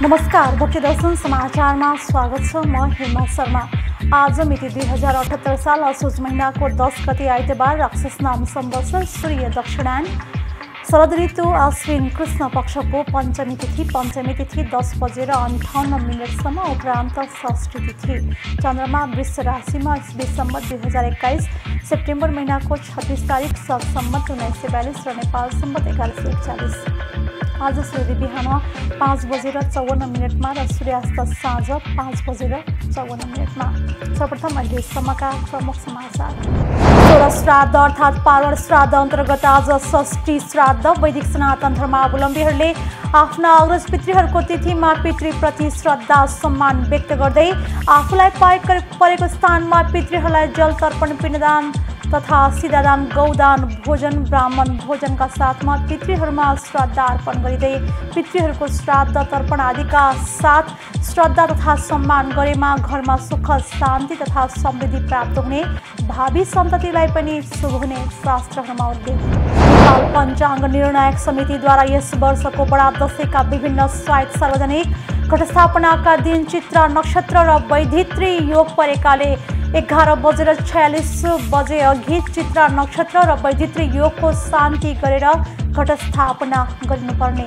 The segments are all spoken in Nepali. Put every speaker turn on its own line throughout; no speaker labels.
नमस्कार, भक्ति दर्शन समाचारमा स्वागत छ। म हेमा शर्मा। आज मिति 2078 साल असोज महिनाको 10 गते आइतबार राक्षस नाम संवत्सर सूर्य दक्षिणायन शरद ऋतु आश्विन कृष्ण पक्षको पञ्चमी तिथि 10 बजेर 58 मिनटसम्म उपरान्त षष्ठी तिथि। चन्द्रमा वृष राशिमा दिसम्बर 2021 सेप्टेम्बर महिनाको 36 तारिक सत सम्मत 1942 र नेपाल सम्मत 1141। आज सूर्य बिहान 5 बजेर 54 मिनटमा र सूर्यास्त साँझ 5 बजेर 54 मिनटमा। सर्वप्रथम अहिलेसम्मका प्रमुख समाचार। सोह्र श्राद्ध अर्थात् पार्वण श्राद्ध अन्तर्गत आज षष्ठी श्राद्ध। वैदिक सनातन धर्मावलम्बीहरूले आफ्ना अग्रज पितृहरूको तिथिमा पितृप्रति श्रद्धा सम्मान व्यक्त गर्दै आफूलाई परेको स्थानमा पितृहरूलाई जल तर्पण पिण्डदान तथा सिधादान गौदान भोजन ब्राह्मण भोजनका साथमा पितृहरूमा श्रद्धा अर्पण गरिँदै पितृहरूको श्राद्ध तर्पण आदिका साथ श्रद्धा तथा सम्मान गरेमा घरमा सुख शान्ति तथा समृद्धि प्राप्त हुने, भावी सन्ततिलाई पनि शुभ हुने शास्त्रहरूमा उल्लेख। नेपाल पञ्चाङ्ग निर्णायक समितिद्वारा यस वर्षको बडा दशैंका विभिन्न स्वायत्त सार्वजनिक घटस्थापनाका दिन चित्रा नक्षत्र र वैधित्री योग परेकाले 11:46 बजे अघि चित्रा नक्षत्र र वैधित्री योगको शान्ति गरेर घटस्थापना गरिनुपर्ने।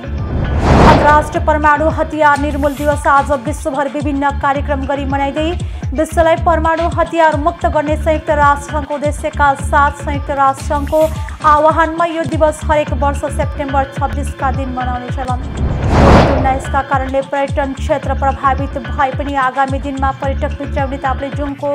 अन्तर्राष्ट्रिय परमाणु हतियार निर्मूल दिवस आज विश्वभर विभिन्न कार्यक्रम गरी मनाइँदै विश्वलाई परमाणु हतियार मुक्त गर्ने संयुक्त राष्ट्रसङ्घको उद्देश्यका साथ संयुक्त राष्ट्रसङ्घको आह्वानमा यो दिवस हरेक वर्ष सेप्टेम्बर 26 का दिन मनाउने चलन। कोभिड-19 का कारणले पर्यटन क्षेत्र प्रभावित भए पनि आगामी दिनमा पर्यटक भित्राउने ताप्लेजुङको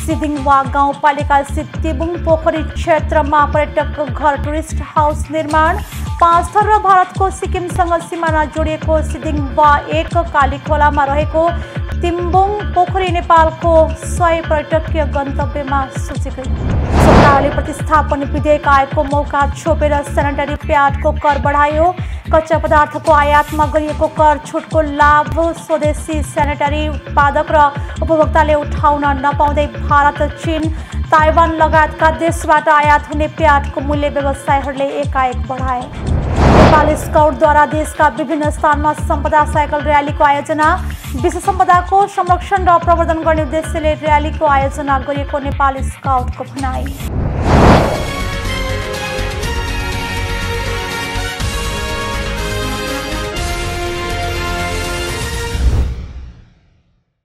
सिदिङवा गाउँपालिका स्थित तिबुङ पोखरी क्षेत्रमा पर्यटक घर टुरिस्ट हाउस निर्माण। 5 थर र भारतको सिक्किमसँग सिमाना जोडिएको सिदिङवा 1 कालीखोलामा रहेको तिम्बुङ पोखरी नेपालको 100 पर्यटकीय गन्तव्यमा सूचीकृत। सरकारले प्रतिस्थापन विधेयक आएको मौका छोपेर सेनेटरी प्याडको कर बढायो। कच्चा पदार्थको आयातमा गरिएको कर छुटको लाभ स्वदेशी सेनेटरी उत्पादक र उपभोक्ताले उठाउन नपाउँदै भारत, चीन, ताइवान लगायतका देशबाट आयात हुने प्याडको मूल्य व्यवसायीहरूले एकाएक बढाए। नेपाल स्काउटद्वारा देशका विभिन्न स्थानमा सम्पदा साइकल र्यालीको आयोजना। विश्व सम्पदाको संरक्षण र प्रवर्धन गर्ने उद्देश्यले र्यालीको आयोजना गरिएको नेपाल स्काउटको भनाइ।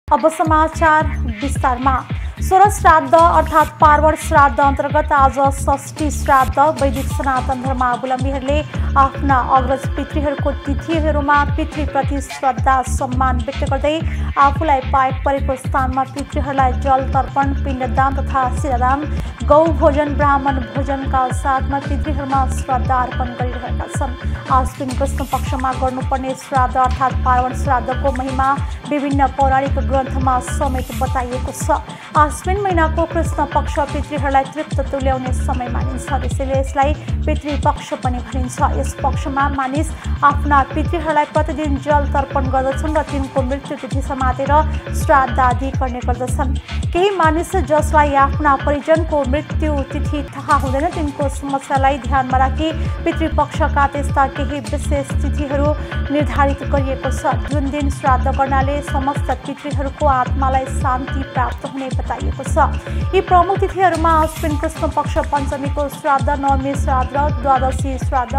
अब समाचार विस्तारमा। 16 श्राद्ध अर्थात् पार्वण श्राद्ध अन्तर्गत आज षष्ठी श्राद्ध। वैदिक सनातन धर्मावलम्बीहरूले आफ्ना अग्रज पितृहरूको तिथिहरूमा पितृप्रति श्रद्धा सम्मान व्यक्त गर्दै आफूलाई परेको स्थानमा पितृहरूलाई जल तर्पण पिण्डदान तथा सिधादान गौ भोजन ब्राह्मण भोजनका साथमा पितृहरूमा श्रद्धा अर्पण गरिरहेका छन्। आश्विन कृष्ण पक्षमा गर्नुपर्ने श्राद्ध अर्थात् पार्वण श्राद्धको महिमा विभिन्न पौराणिक ग्रन्थमा समेत बताइएको छ। आश्विन महिनाको कृष्ण पक्ष पितृहरूलाई तृप्त तुल्याउने समय मानिन्छ, त्यसैले यसलाई पितृपक्ष पनि भनिन्छ। यस पक्षमा मानिस आफ्ना पितृहरूलाई प्रतिदिन जल तर्पण गर्दछन् र तिनको मृत्यु तिथि समातेर श्राद्ध आदि गर्ने गर्दछन्। केही मानिस जसलाई आफ्ना परिजनको मृत्यु तिथि थाहा हुँदैन तिनको समस्यालाई ध्यानमा राखी पितृपक्षका त्यस्ता केही विशेष तिथिहरू निर्धारित गरिएको छ, जुन दिन श्राद्ध गर्नाले समस्त पितृहरूको आत्मालाई शान्ति प्राप्त हुने बताइएको छ। यी प्रमुख तिथिहरूमा आश्विन कृष्ण पक्ष पञ्चमीको श्राद्ध, नवमी श्राद्ध, द्वादशी श्राद्ध,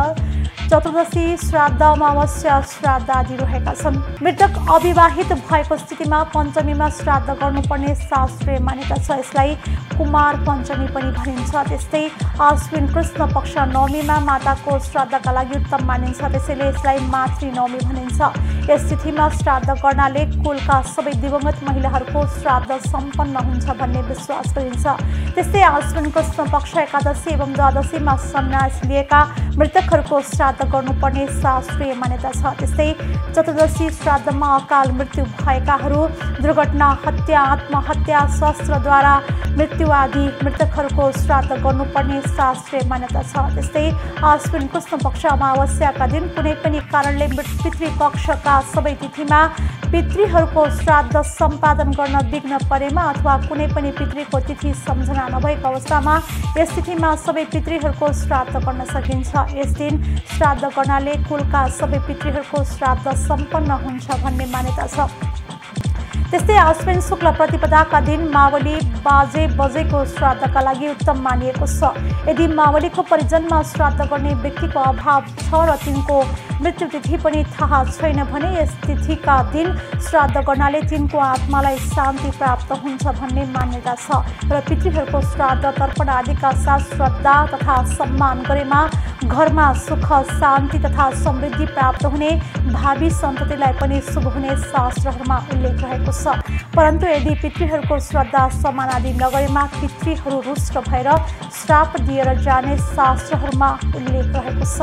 चतुर्दशी श्राद्ध, अमावस्या श्राद्ध आदि रहेका छन्। मृतक अविवाहित भएको स्थितिमा पञ्चमीमा श्राद्ध गर्नुपर्ने शास्त्रीय मान्यता छ, यसलाई कुमार पञ्चमी पनि भनिन्छ। त्यस्तै आश्विन कृष्ण पक्ष नवमीमा माताको श्राद्धका लागि उत्तम मानिन्छ, त्यसैले यसलाई मातृ नवमी भनिन्छ। यस तिथिमा श्राद्ध गर्नाले कुलका सबै दिवंगत महिलाहरूको श्राद्ध सम्पन्न हुन्छ भन्ने विश्वास गरिन्छ। त्यस्तै आश्विन कृष्ण पक्ष एकादशी एवं द्वादशीमा सन्यास लिएका मृतकहरूको श्राद्ध गर्नुपर्ने शास्त्रीय मान्यता छ। त्यस्तै चतुर्दशी श्राद्धमा अकाल मृत्यु भएकाहरू, दुर्घटना, हत्या, आत्महत्या, शस्त्रद्वारा मृत्यु आदि मृतकहरूको श्राद्ध गर्नुपर्ने शास्त्रीय मान्यता छ। त्यस्तै आश्विन कृष्ण पक्ष अमावस्याका दिन कुनै पनि कारणले पितृपक्षका सबै तिथिमा पितृहरूको श्राद्ध सम्पादन गर्न विघ्न परेमा अथवा कुनै पनि पितृको तिथि सम्झना नभएको अवस्थामा यस तिथिमा सबै पितृहरूको श्राद्ध गर्न सकिन्छ। यस दिन श्राद्ध गर्नाले कुलका सबै पितृहरूको श्राद्ध सम्पन्न हुन्छ भन्ने मान्यता छ। त्यस्तै आश्विन शुक्ल प्रतिपदाका दिन मावली बाजे बजेको श्राद्धका लागि उत्तम मानिएको छ। यदि मावलीको परिजनमा श्राद्ध गर्ने व्यक्तिको अभाव छ र तिनको मृत्यु तिथि पनि थाहा छैन भने यस तिथिका दिन श्राद्ध गर्नाले तिनको आत्मालाई शान्ति प्राप्त हुन्छ भन्ने मान्यता छ र पितृहरूको श्राद्ध तर्पण आदिका साथ श्रद्धा तथा सम्मान गरेमा घरमा सुख शान्ति तथा समृद्धि प्राप्त हुने, भावी सन्ततिलाई पनि शुभ हुने शास्त्रहरूमा उल्लेख रहेको छ। परन्तु यदि पितृहरूको श्रद्धा सम्मान आदि नगरेमा पितृहरू रुष्ट भएर श्राप दिएर जाने शास्त्रहरूमा उल्लेख रहेको छ।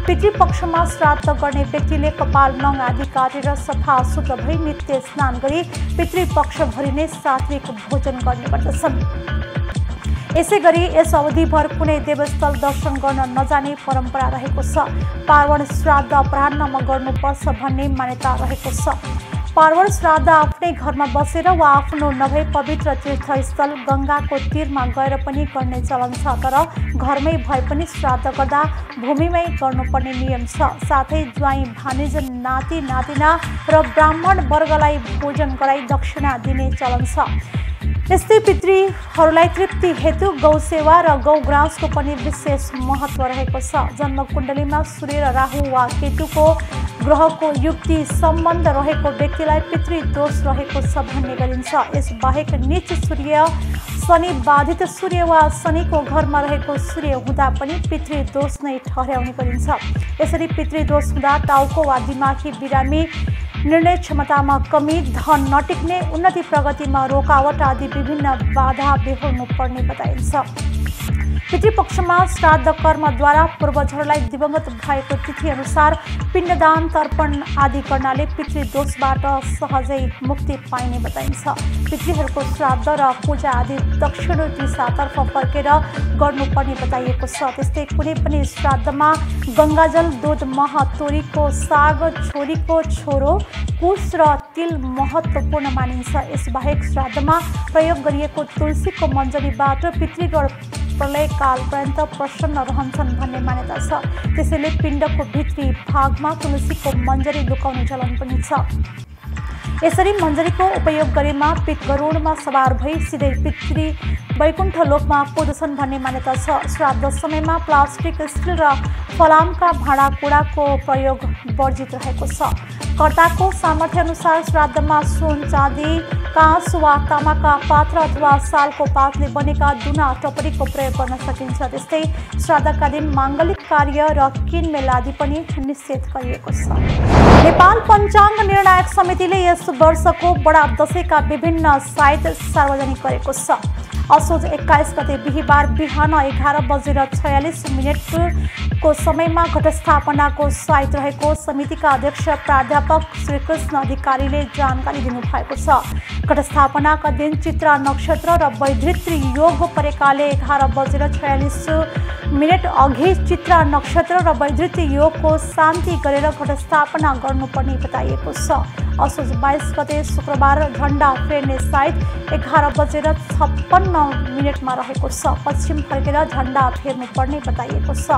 पितृपक्षमा श्राद्ध गर्ने व्यक्तिले कपाल नङ आदि काटेर सफा शुद्ध भई नित्य स्नान गरी पितृपक्षभरि नै सात्विक भोजन गर्ने गर्दछन्। यसै गरी यस अवधिभर कुनै देवस्थल दर्शन गर्न नजाने परम्परा रहेको छ। पार्वण श्राद्ध अपराह्नमा गर्नुपर्छ भन्ने मान्यता रहेको छ। पार्वण श्राद्ध आफ्नै घरमा बसेर वा आफ्नो नभए पवित्र तीर्थस्थल गङ्गाको तीरमा गएर पनि गर्ने चलन छ। तर घरमै भए पनि श्राद्ध गर्दा भूमिमै गर्नुपर्ने नियम छ। साथै ज्वाइँ भानिज नाति नातिना र ब्राह्मण वर्गलाई भोजन गराई दक्षिणा दिने चलन छ। यस्तै पितृहरूलाई तृप्ति हेतु गौसेवा र गौग्रासको पनि विशेष महत्त्व रहेको छ। जन्मकुण्डलीमा सूर्य र राहु वा केतुको ग्रहको युक्ति सम्बन्ध रहेको व्यक्तिलाई पितृदोष रहेको छ भन्ने गरिन्छ। यसबाहेक नीच सूर्य, शनि बाधित सूर्य वा शनिको घरमा रहेको सूर्य हुँदा पनि पितृदोष नै ठहर्याउने गरिन्छ। यसरी पितृदोष हुँदा टाउको वा दिमागी बिरामी, निर्णय क्षमतामा कमी, धन नटिक्ने, उन्नति प्रगतिमा रोकावट आदि विभिन्न बाधा बेहोर्नु पर्ने बताइन्छ। पितृपक्षमा श्राद्ध कर्मद्वारा पूर्वजहरूलाई दिवंगत भएको तिथि अनुसार पिण्डदान तर्पण आदि गर्नाले पितृदोषबाट सहजै मुक्ति पाइने बताइन्छ। पितृहरूको श्राद्ध र पूजा आदि दक्षिण दिशातर्फ फर्केर गर्नुपर्ने बताइएको छ। त्यस्तै कुनै पनि श्राद्धमा गङ्गाजल, दुध, मह, तोरीको साग, छोरीको छोरो, कुश र तिल महत्त्वपूर्ण मानिन्छ। यसबाहेक श्राद्धमा प्रयोग गरिएको तुलसीको मन्जरीबाट पितृगण प्रलयकालपर्यन्त प्रसन्न रहन्छन् भन्ने मान्यता छ। त्यसैले पिण्डको भित्री भागमा तुलसीको मन्जरी लुकाउने चलन पनि छ। यसरी मन्जरीको उपयोग गरेमा गरुडमा सवार भई सिधै पितृ वैकुण्ठ लोकमा पुग्दछन् भन्ने मान्यता छ। श्राद्ध समयमा प्लास्टिक, स्टिल र फलामका भाँडाकुँडाको प्रयोग वर्जित रहेको छ। कर्ताको सामर्थ्य अनुसार श्राद्धमा सुन, चाँदी, काँस वा तामाका पात्र अथवा सालको पातले बनेका दुना टपरीको प्रयोग गर्न सकिन्छ। त्यस्तै श्राद्धका दिन माङ्गलिक कार्य र किनमेल आदि पनि निषेध गरिएको छ। नेपाल पञ्चाङ्ग निर्णायक समितिले यस वर्षको बडा दशैंका विभिन्न साइट सार्वजनिक गरेको छ। असोज 21 गते बिहिबार बिहान 11:46 को समयमा घटस्थापनाको साइट रहेको समितिका अध्यक्ष प्राध्यापक श्रीकृष्ण अधिकारीले जानकारी दिनुभएको छ। घटस्थापनाका दिन चित्रा नक्षत्र र वैधृति योग परेकाले 11:46 अघि चित्रा नक्षत्र र वैधृति योगको शान्ति गरेर घटस्थापना गर्नुपर्ने बताइएको छ। असोज 22 गते शुक्रबार झण्डा फेर्ने साइट 11:56 रहेको छ। पश्चिम फर्केर झण्डा फेर्नुपर्ने बताइएको छ।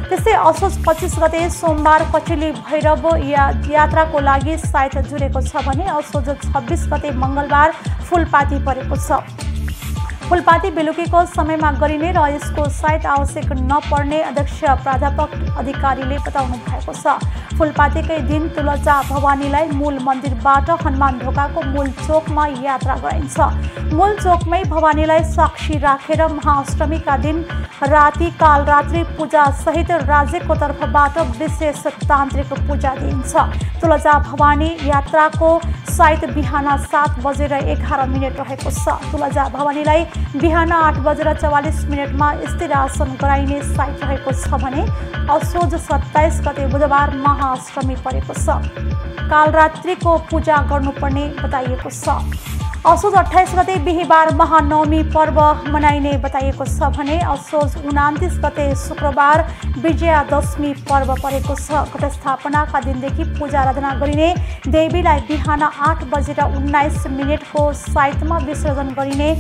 त्यसै असोज 25 गते सोमबार कचेली भैरव यात्राको लागि साइट जुरेको छ भने असोज 26 गते मङ्गलबार फुलपाती परेको छ। फुलपाती बेलुकीको समयमा गरिने र यसको साइट आवश्यक नपर्ने अध्यक्ष प्राध्यापक अधिकारीले बताउनु भएको छ। फुलपातीकै दिन तुलजा भवानीलाई मूल मन्दिरबाट हनुमान ढोकाको मूल चोकमा यात्रा गराइन्छ। मूल चोकमै भवानीलाई साक्षी राखेर महाअष्टमीका दिन राति कालरात्रि पूजा सहित राज्यको तर्फबाट विशेष तान्त्रिक पूजा दिइन्छ। तुलजा भवानी यात्राको साइट बिहान 7:11 रहेको छ। तुलजा भवानीलाई बिहान 8:44 स्थिर आसन गराइने साइट रहेको छ भने असोज 27 गते बुधबार महाअष्टमी परेको छ। कालरात्रिको पूजा गर्नुपर्ने बताइएको छ। असोज 28 गते बिहीबार महानवमी पर्व मनाइने बताइएको छ भने असोज 29 गते शुक्रबार विजयादशमी पर्व परेको छ। घटस्थापनाका दिनदेखि पूजा आराधना गरिने देवीलाई बिहान 8:19 को साइतमा विसर्जन गरिने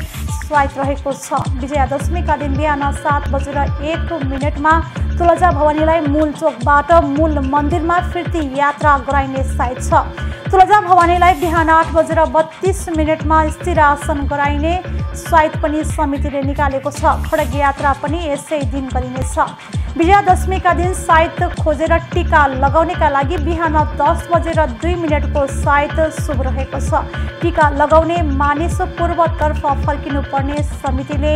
साइत रहेको छ। विजयादशमीका दिन बिहान 7:01 मा तुलजा भवानीलाई मूल चोकबाट मूल मन्दिरमा फिर्ती यात्रा गराइने साइत छ। तुलजा भवानीलाई बिहान 8:32 मा स्थिर आसन गराइने साइत पनि समितिले निकालेको छ। खड्ग यात्रा पनि यसै दिन गरिनेछ। विजयादशमीका दिन साइत खोजेर टीका लगाउनेका लागि बिहान 10:02 को साइत शुभ रहेको छ। टीका लगाउने मानिस पूर्वतर्फ फर्किनुपर्ने समितिले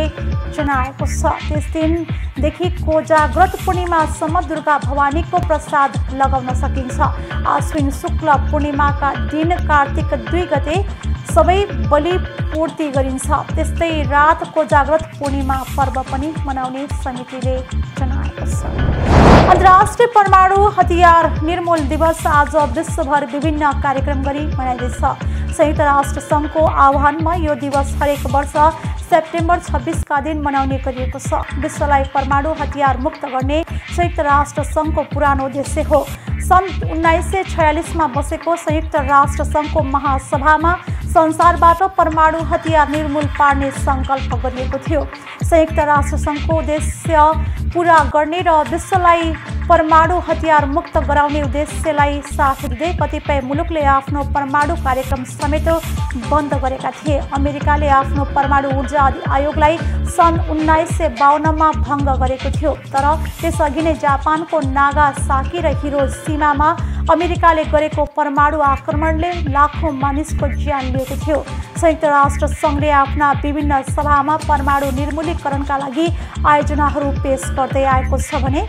जनाएको छ। त्यस दिनदेखि कोजाग्रत पूर्णिमासम्म दुर्गा भवानीको प्रसाद लगाउन सकिन्छ। आश्विन शुक्ल पूर्णिमाका दिन कार्तिक 2 गते सबै बलि पूर्ति गरिन्छ। त्यस्तै रात कोजाग्रत पूर्णिमा पर्व पनि मनाउने समितिले जनाएको छ। अन्तर्राष्ट्रिय परमाणु हतियार निर्मूल दिवस आज विश्वभर विभिन्न कार्यक्रम गरी मनाइँदैछ। संयुक्त राष्ट्र सङ्घको आह्वानमा यो दिवस हरेक वर्ष सेप्टेम्बर 26 का दिन मनाउने गरिएको छ। विश्वलाई परमाणु हतियार मुक्त गर्ने संयुक्त राष्ट्र सङ्घको पुरानो उद्देश्य हो। सन् 1946 मा बसेको संयुक्त राष्ट्र सङ्घको महासभामा संसारबाट परमाणु हतियार निर्मूल पार्ने सङ्कल्प गरिएको थियो। संयुक्त राष्ट्र सङ्घको उद्देश्य पूरा गर्ने र विश्वलाई परमाणु हतियार मुक्त गराउने उद्देश्यलाई साथ दिँदै कतिपय मुलुकले आफ्नो परमाणु कार्यक्रम समेत बन्द गरेका थिए। अमेरिकाले आफ्नो परमाणु ऊर्जा आयोगलाई सन् 1952 मा भङ्ग गरेको थियो। तर त्यसअघि नै जापानको नागासाकी र हिरोसिमामा अमेरिकाले गरेको परमाणु आक्रमणले लाखौं मानिसको ज्यान लिएको थियो। संयुक्त राष्ट्र सङ्घले आफ्ना विभिन्न सभामा परमाणु निर्मूलीकरणका लागि आयोजनाहरू पेश गर्दै आएको छ भने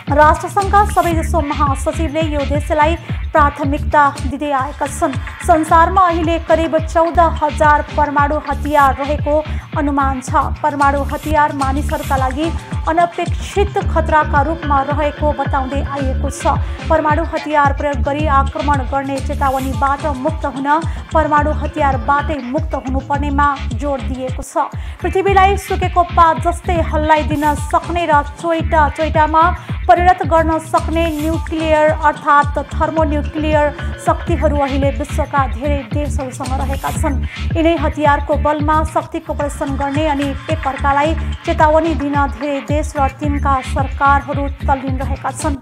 राष्ट्रसङ्घका सबैजसो महासचिवले यो उद्देश्यलाई प्राथमिकता दिँदै आएका छन्। संसारमा अहिले करिब 14,000 परमाणु हतियार रहेको अनुमान छ। परमाणु हतियार मानिसहरूका लागि अनपेक्षित खतराका रूपमा रहेको बताउँदै आइएको छ। परमाणु हतियार प्रयोग गरी आक्रमण गर्ने चेतावनीबाट मुक्त हुन परमाणु हतियारबाटै मुक्त हुनुपर्नेमा जोड दिएको छ। पृथ्वीलाई सुकेको पात जस्तै हल्लाइदिन सक्ने र चोइटामा परिणत गर्न सक्ने न्युक्लियर अर्थात् थर्मोन्युक्लियर शक्तिहरू अहिले विश्वका धेरै देशहरूसँग रहेका छन्। यिनै हतियारको बलमा शक्तिको प्रदर्शन गर्ने अनि एकअर्कालाई चेतावनी दिन धेरै देश र तिनका सरकारहरू तल्लीन रहेका छन्।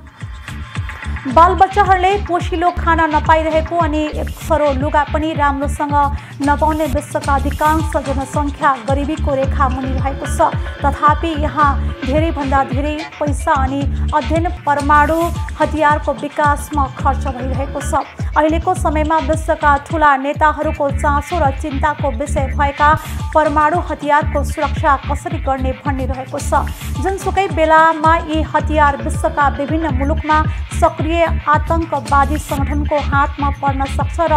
बालबच्चाहरूले पोषिलो खाना नपाइरहेको अनि एकसरो लुगा पनि राम्रोसँग नपाउने विश्वका अधिकांश जनसङ्ख्या गरिबीको रेखा मुनि रहेको छ। तथापि यहाँ धेरैभन्दा धेरै पैसा अनि अध्ययन परमाणु हतियारको विकासमा खर्च भइरहेको छ। अहिलेको समयमा विश्वका ठुला नेताहरूको चासो र चिन्ताको विषय भएका परमाणु हतियारको सुरक्षा कसरी गर्ने भन्ने रहेको छ। जुनसुकै बेलामा यी हतियार विश्वका विभिन्न मुलुकमा सक्रिय आतंकवादी सङ्गठनको हातमा पर्न सक्छ र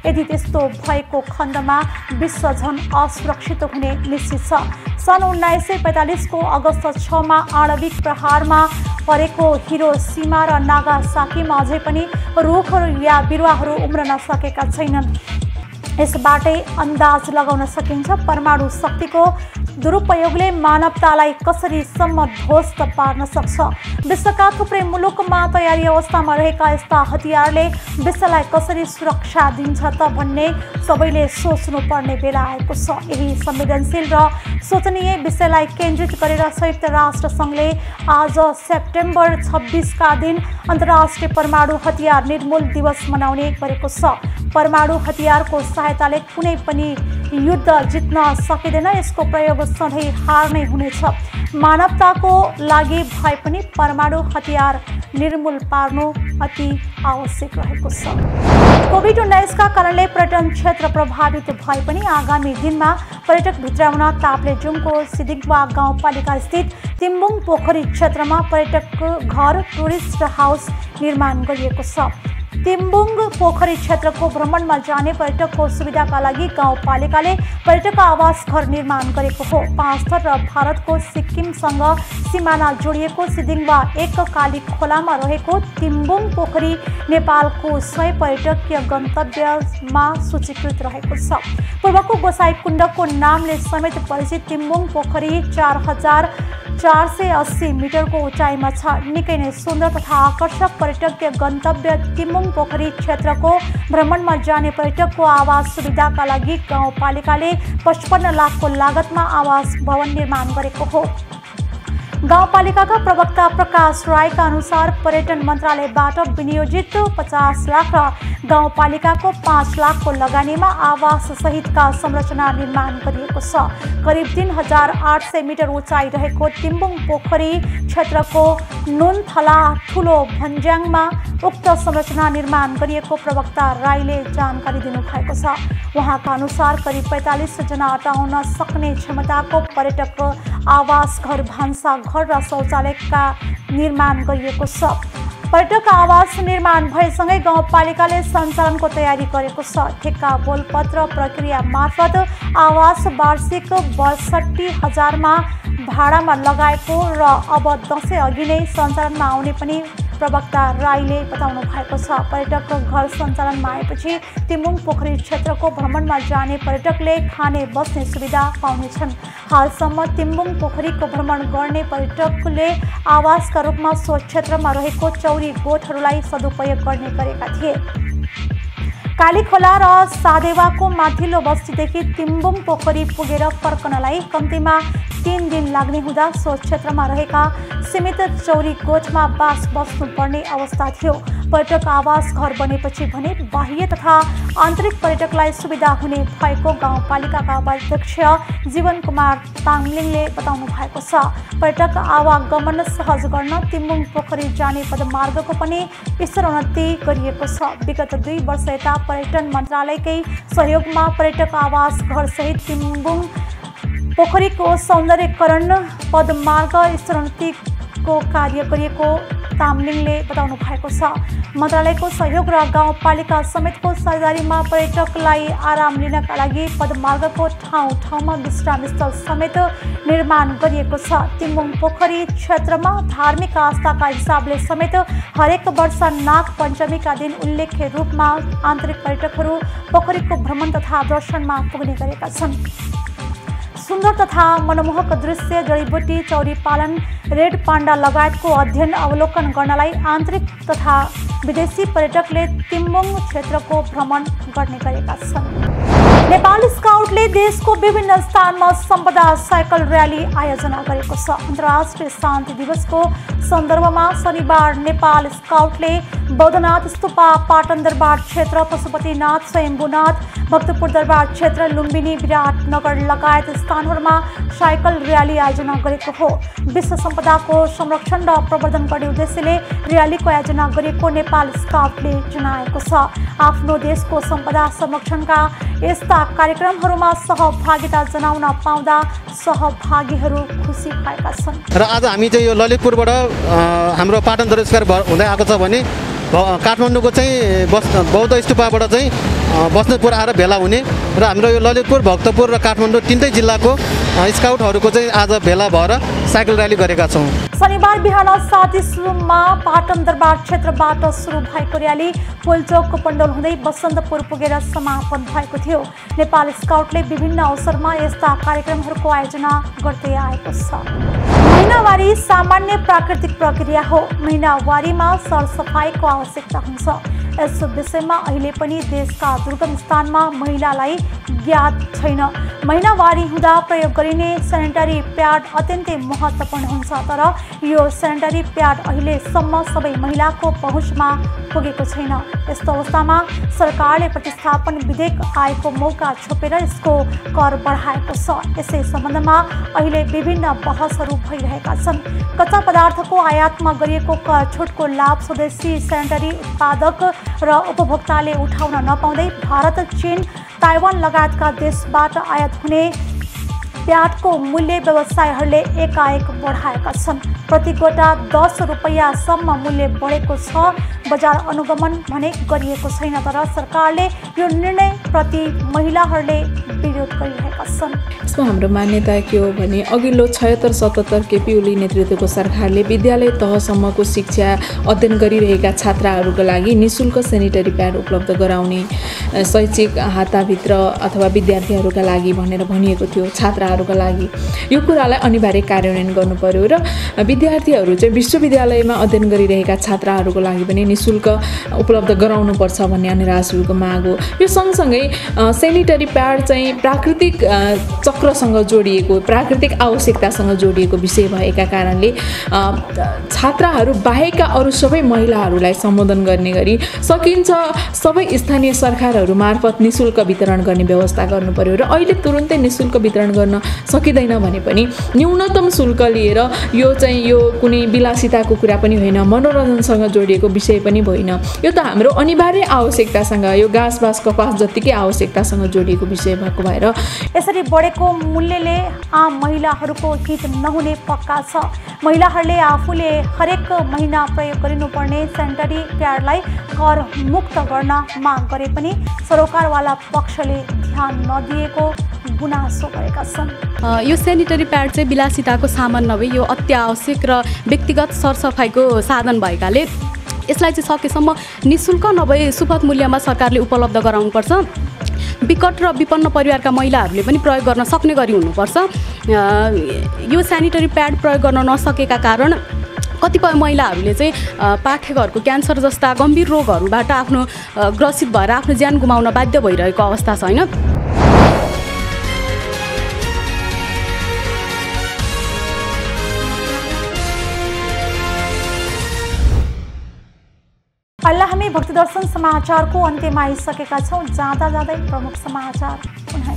यदि त्यस्तो भएको खण्डमा विश्व झन् असुरक्षित हुने निश्चित छ। सन् 1945 को अगस्त 6 मा आणविक प्रहारमा परेको हिरोसिमा र नागासाकीमा अझै पनि रुखहरू या बिरुवाहरू उम्रन सकेका छैनन्। यसबाटै अन्दाज लगाउन सकिन्छ परमाणु शक्तिको दुरुपयोगले मानवतालाई कसरी सम्म ध्वस्त पार्न सक्छ। विश्वका थुप्रै मुलुकमा तयारी अवस्थामा रहेका यस्ता हतियारले विश्वलाई कसरी सुरक्षा दिन्छ त भन्ने सबैले सोच्नुपर्ने बेला आएको छ। यही संवेदनशील र सोचनीय विषयलाई केन्द्रित गरेर संयुक्त राष्ट्र सङ्घले आज सेप्टेम्बर 26 का दिन अन्तर्राष्ट्रिय परमाणु हतियार निर्मूल दिवस मनाउने गरेको छ। परमाणु हतियारको सहायताले कुनै पनि युद्ध जित्न सकिँदैन। यसको प्रयोग सधैँ हार नै हुनेछ। मानवताको लागि भए पनि परमाणु हतियार निर्मूल पार्नु अति आवश्यक रहेको छ। कोभिड-19 का कारणले पर्यटन क्षेत्र प्रभावित भए पनि आगामी दिनमा पर्यटक भित्राउन ताप्लेजुङको सिदिङवा गाउँपालिका स्थित तिम्बुङ पोखरी क्षेत्रमा पर्यटक घर टुरिस्ट हाउस निर्माण गरिएको छ। तिम्बुङ पोखरी क्षेत्रको भ्रमणमा जाने पर्यटकको सुविधाका लागि गाउँपालिकाले पर्यटक आवास घर निर्माण गरेको हो। 5 थर र भारतको सिक्किमसँग सिमाना जोडिएको सिदिङवा एक काली खोलामा रहेको तिम्बुङ पोखरी नेपालको 100 पर्यटकीय गन्तव्यमा सूचीकृत रहेको छ। पूर्वको गोसाइकुण्डको नामले समेत परिचित तिम्बुङ पोखरी 4480 मिटरको उचाइमा छ। निकै नै सुन्दर तथा आकर्षक पर्यटकीय गन्तव्य तिम्बुङ पोखरी क्षेत्रको भ्रमणमा जाने पर्यटकको आवास सुविधाका लागि गाउँपालिकाले 55 लाखको लागतमा आवास भवन निर्माण गरेको हो। गाउँपालिकाका प्रवक्ता प्रकाश राईका अनुसार पर्यटन मन्त्रालयबाट विनियोजित 50 लाख र गाउँपालिकाको 5 लाखको लगानीमा आवास सहितका संरचना निर्माण गरिएको छ। करिब 3800 मिटर उचाइ रहेको तिम्बुङ पोखरी क्षेत्रको नुनथला ठुलो भन्ज्याङमा उक्त संरचना निर्माण गरिएको प्रवक्ता राईले जानकारी दिनुभएको छ। उहाँका अनुसार करिब 45 जना अटाउन सक्ने क्षमताको पर्यटक आवास घर, भान्सा घर र शौचालयका निर्माण गरिएको छ। पर्यटक आवास निर्माण भएसँगै गाउँपालिकाले सञ्चालनको तयारी गरेको छ। ठेक्का बोलपत्र प्रक्रिया मार्फत आवास वार्षिक 62,000मा भाडामा लगाएको र अब दशैं अघि नै सञ्चालनमा आउने पनि प्रवक्ता राईले बताउनु भएको छ। पर्यटक घर सञ्चालनमा आएपछि तिम्बुङ पोखरी क्षेत्रको भ्रमणमा जाने पर्यटकले खाने बस्ने सुविधा पाउनेछन्। हालसम्म तिम्बुङ पोखरीको भ्रमण गर्ने पर्यटकले आवासका रूपमा सो क्षेत्रमा रहेको चौरी गोठहरूलाई सदुपयोग गर्ने गरेका थिए। कालीखोला र सादेवाको माथिल्लो बस्तीदेखि तिम्बुङ पोखरी पुगेर फर्कनलाई कम्तीमा 3 दिन लाग्ने हुँदा सो क्षेत्रमा रहेका सीमित चौरी गोठमा बास बस्नुपर्ने अवस्था थियो। पर्यटक आवास घर बनेपछि भने बाह्य तथा आन्तरिक पर्यटकलाई सुविधा हुने भएको गाउँपालिकाका उपाध्यक्ष जीवन कुमार ताङलिङले बताउनु भएको छ। पर्यटक आवागमन सहज गर्न तिम्बुङ पोखरी जाने पदमार्गको पनि स्तरोन्नति गरिएको छ। विगत 2 वर्ष यता पर्यटन मन्त्रालयकै सहयोगमा पर्यटक आवास घर सहित तिम्बुङ पोखरीको सौन्दर्यकरण पदमार्ग स्तरोन्नतिको कार्य गरिएको तामलिङले बताउनु भएको छ। मन्त्रालयको सहयोग र गाउँपालिका समेतको साझेदारीमा पर्यटकलाई आराम लिनका लागि पदमार्गको ठाउँ ठाउँमा विश्राम स्थल समेत निर्माण गरिएको छ। तिम्बुङ पोखरी क्षेत्रमा धार्मिक आस्थाका हिसाबले समेत हरेक वर्ष नाग पञ्चमीका दिन उल्लेख्य रूपमा आन्तरिक पर्यटकहरू पोखरीको भ्रमण तथा दर्शनमा पुग्ने गरेका छन्। सुन्दर तथा मनमोहक दृश्य, जडीबुटी, चौरी पालन, रेड पाण्डा लगायतको अध्ययन अवलोकन गर्नलाई आन्तरिक तथा विदेशी पर्यटकले तिम्बुङ क्षेत्रको भ्रमण गर्ने गरेका छन्। नेपाल स्काउटले देशको विभिन्न स्थानमा सम्पदा साइकल र्याली आयोजना गरेको छ। अन्तर्राष्ट्रिय शान्ति दिवसको सन्दर्भमा शनिबार नेपाल स्काउटले बौद्धनाथ स्तूपा, पाटन दरबार क्षेत्र, पशुपतिनाथ, स्वयम्भूनाथ, भक्तपुर दरबार क्षेत्र, लुम्बिनी, विराटनगर लगायत स्थानहरूमा साइकल र्याली आयोजना गरेको हो। विश्व सम्पदाको संरक्षण र प्रवर्धन गर्ने उद्देश्यले र्यालीको आयोजना गरेको नेपाल स्काउटले जनाएको छ। आफ्नो देशको सम्पदा संरक्षणका यस्ता कार्यक्रमहरूमा सहभागिता जनाउन पाउँदा सहभागीहरू खुसी भएका छन्।
र आज हामी चाहिँ यो ललितपुरबाट हाम्रो पाटन दरबार हुँदै आएको छ भने काठमाडौँको चाहिँ बौद्ध स्तूपाबाट चाहिँ बस्नेतपुर आएर भेला हुने र हाम्रो यो ललितपुर, भक्तपुर र काठमाडौँ तीनटै जिल्लाको स्काउटहरूको चाहिँ आज भेला भएर साइकल र्याली गरेका छौँ।
शनिबार बिहान 7:30मा पाटन दरबार क्षेत्रबाट सुरु भएको र्याली पुलचोकको पण्डोल हुँदै बसन्तपुर पुगेर समापन भएको थियो। नेपाल स्काउटले विभिन्न अवसरमा यस्ता कार्यक्रमहरूको आयोजना गर्दै आएको छ। महिनावारी सामान्य प्राकृतिक प्रक्रिया हो। महिनावारीमा सरसफाइको आवश्यकता हुन्छ। यस विषयमा अहिले पनि देशका दुर्गम स्थानमा महिलालाई ज्ञात छैन। महिनावारी हुँदा प्रयोग गरिने सेनिटरी प्याड अत्यन्तै महत्त्वपूर्ण हुन्छ, तर यो सेनिटरी प्याड अहिलेसम्म सबै महिलाको पहुँचमा पुगेको छैन। यस्तो अवस्थामा सरकारले प्रतिस्थापन विधेयक आएको मौका छोपेर यसको कर बढाएको छ। यसै सम्बन्धमा अहिले विभिन्न बहसहरू भइरहेका छन्। कच्चा पदार्थको आयातमा गरिएको कर छुटको लाभ स्वदेशी सेनिटरी उत्पादक र उपभोक्ताले उठाउन नपाउँदै भारत, चीन, ताइवान लगायतका देशबाट आयात हुने प्याजको मूल्य व्यवसायीहरूले एकाएक बढाएका छन्। प्रति गोटा 10 रुपैयाँसम्म मूल्य बढेको छ। बजार अनुगमन भने गरिएको छैन, तर सरकारले यो निर्णय प्रति महिलाहरूले विरोध गरिरहेका छन्।
यसमा हाम्रो मान्यता के हो भने अघिल्लो 76-77 केपी ओली नेतृत्वको सरकारले विद्यालय तहसम्मको शिक्षा अध्ययन गरिरहेका छात्राहरूका लागि निःशुल्क सेनिटरी प्याड उपलब्ध गराउने शैक्षिक हाताभित्र अथवा विद्यार्थीहरूका लागि भनेर भनिएको थियो। छात्राहरूका लागि यो कुरालाई अनिवार्य कार्यान्वयन गर्नु पर्यो र विद्यार्थीहरू चाहिँ विश्वविद्यालयमा अध्ययन गरिरहेका छात्राहरूको लागि पनि निःशुल्क उपलब्ध गराउनुपर्छ भन्ने निराशहरूको माग हो। यो सँगसँगै सेनिटरी प्याड चाहिँ प्राकृतिक चक्रसँग जोडिएको, प्राकृतिक आवश्यकतासँग जोडिएको विषय भएका कारणले छात्राहरू बाहेकका अरू सबै महिलाहरूलाई सम्बोधन गर्ने गरी सकिन्छ सबै स्थानीय सरकारहरू मार्फत निःशुल्क वितरण गर्ने व्यवस्था गर्नु पर्यो र अहिले तुरुन्तै निःशुल्क वितरण गर्न सकिँदैन भने पनि न्यूनतम शुल्क लिएर यो कुनै विलासिताको कुरा पनि होइन, मनोरञ्जनसँग जोडिएको विषय पनि होइन, यो त हाम्रो अनिवार्य आवश्यकतासँग, यो घाँस बाँस कपास जत्तिकै आवश्यकतासँग जोडिएको विषय भएको भएर
यसरी बढेको मूल्यले आम महिलाहरूको हित नहुने पक्का छ। महिलाहरूले आफूले हरेक महिना प्रयोग गरिनुपर्ने सेनिटरी प्याडलाई कर मुक्त गर्न माग गरे पनि सरोकारवाला पक्षले ध्यान नदिएको गुनासो गरेका छन्।
यो सेनिटरी प्याड चाहिँ विलासिताको सामान नभई यो अत्यावश्यक र व्यक्तिगत सरसफाइको साधन भएकाले यसलाई चाहिँ सकेसम्म निःशुल्क नभई सुपथ मूल्यमा सरकारले उपलब्ध गराउनुपर्छ। विकट र विपन्न परिवारका महिलाहरूले पनि प्रयोग गर्न सक्ने गरी हुनुपर्छ। यो सेनिटरी प्याड प्रयोग गर्न नसकेका कारण कतिपय महिलाहरूले चाहिँ पाठेघरको क्यान्सर जस्ता गम्भीर रोगहरूबाट आफ्नो ग्रसित भएर आफ्नो ज्यान गुमाउन बाध्य भइरहेको अवस्था छ हैन।
अहिले हामी भक्ति दर्शन समाचारको अन्त्यमा आइसकेका छौँ। जाँदा जाँदै प्रमुख समाचार पुनः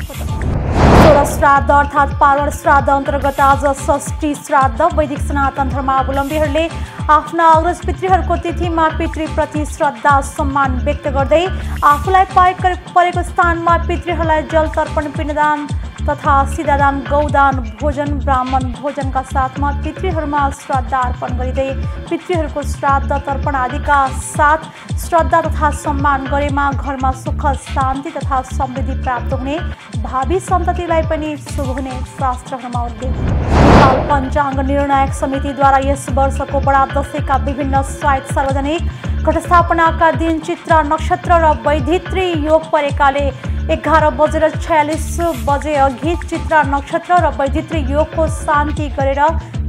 सोह्र श्राद्ध अर्थात् पार्वण श्राद्ध अन्तर्गत आज षष्ठी श्राद्ध। वैदिक सनातन धर्मावलम्बीहरूले आफ्ना अग्रज पितृहरूको तिथिमा पितृप्रति श्रद्धा सम्मान व्यक्त गर्दै आफूलाई परेको स्थानमा पितृहरूलाई जल तर्पण, पिण्डदान तथा सिधादान, गौदान, भोजन, ब्राह्मण भोजनका साथमा पितृहरूमा श्रद्धा अर्पण गरिँदै पितृहरूको श्राद्ध तर्पण आदिका साथ श्रद्धा तथा सम्मान गरेमा घरमा सुख शान्ति तथा समृद्धि प्राप्त हुने, भावी सन्ततिलाई पनि शुभ हुने शास्त्रहरूमा उल्लेख। नेपाल पञ्चाङ्ग निर्णायक समितिद्वारा यस वर्षको बडा दशैंका विभिन्न साइट सार्वजनिक घटस्थापनाका दिन चित्रा नक्षत्र र वैधित्री योग परेकाले 11:46 अघि चित्रा नक्षत्र र वैधित्री योगको शान्ति गरेर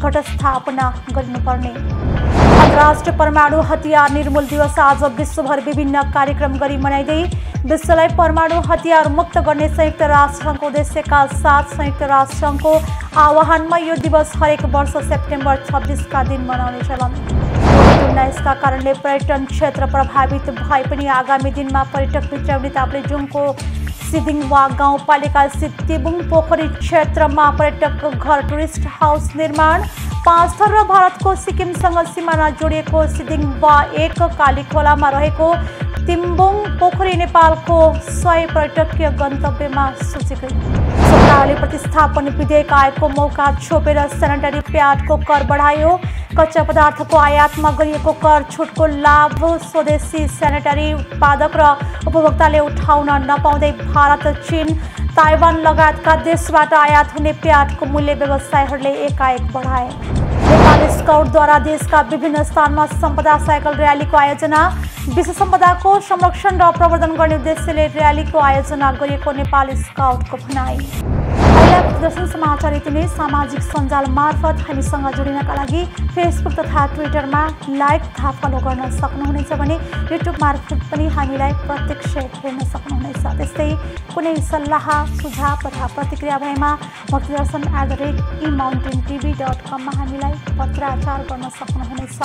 घटस्थापना गर्नुपर्ने। अन्तर्राष्ट्रिय परमाणु हतियार निर्मूल दिवस आज विश्वभर विभिन्न कार्यक्रम गरी मनाइँदै विश्वलाई परमाणु हतियार मुक्त गर्ने संयुक्त राष्ट्रसङ्घको उद्देश्यका साथ संयुक्त राष्ट्रसङ्घको आह्वानमा यो दिवस हरेक वर्ष सेप्टेम्बर 26 का दिन मनाउने चलन। कोभिड-19 का कारणले पर्यटन क्षेत्र प्रभावित भए पनि आगामी दिनमा पर्यटक भित्राउने ताप्लेजुङको सिदिङवा गाउँपालिका स्थित तिबुङ पोखरी क्षेत्रमा पर्यटक घर टुरिस्ट हाउस निर्माण, 5 थर र भारतको सिक्किमसँग सिमाना जोडिएको सिदिङवा 1 कालीखोलामा रहेको तिम्बुङ पोखरी नेपालको 100 पर्यटकीय गन्तव्यमा सूचीकृत। सरकारले प्रतिस्थापन विधेयक आएको मौका छोपेर सेनिटरी प्याडको कर बढायो। कच्चा पदार्थको आयातमा गरिएको कर छुटको लाभ स्वदेशी सेनिटरी उत्पादक र उपभोक्ताले उठाउन नपाउँदै भारत, चीन, ताइवान लगायतका देशबाट आयात हुने प्याडको मूल्य व्यवसायीहरूले एकाएक बढाए। नेपाल स्काउटद्वारा देशका विभिन्न स्थानमा सम्पदा साइकल र्यालीको आयोजना। विश्व सम्पदाको संरक्षण र प्रवर्धन गर्ने उद्देश्यले र्यालीको आयोजना गरिएको नेपाल स्काउटको भनाइ। दर्शन समाचार यति नै। सामाजिक सञ्जाल मार्फत हामीसँग जोडिनका लागि फेसबुक तथा ट्विटरमा लाइक तथा फलो गर्न सक्नुहुनेछ भने युट्युब मार्फत पनि हामीलाई प्रत्यक्ष हेर्न सक्नुहुनेछ। त्यस्तै कुनै सल्लाह सुझाव तथा प्रतिक्रिया भएमा भक्तिदर्शन@emountaintv.com मा हामीलाई पत्राचार गर्न सक्नुहुनेछ।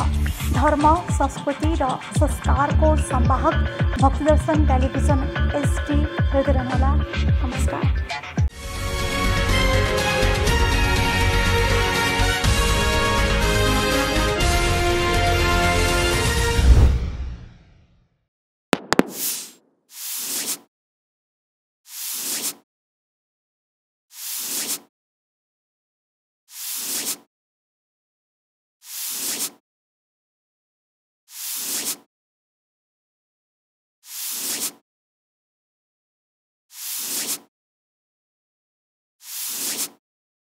धर्म, संस्कृति र संस्कारको संवाहक भक्तिदर्शन टेलिभिजन HD हेर्दै रहनुहोला। नमस्कार।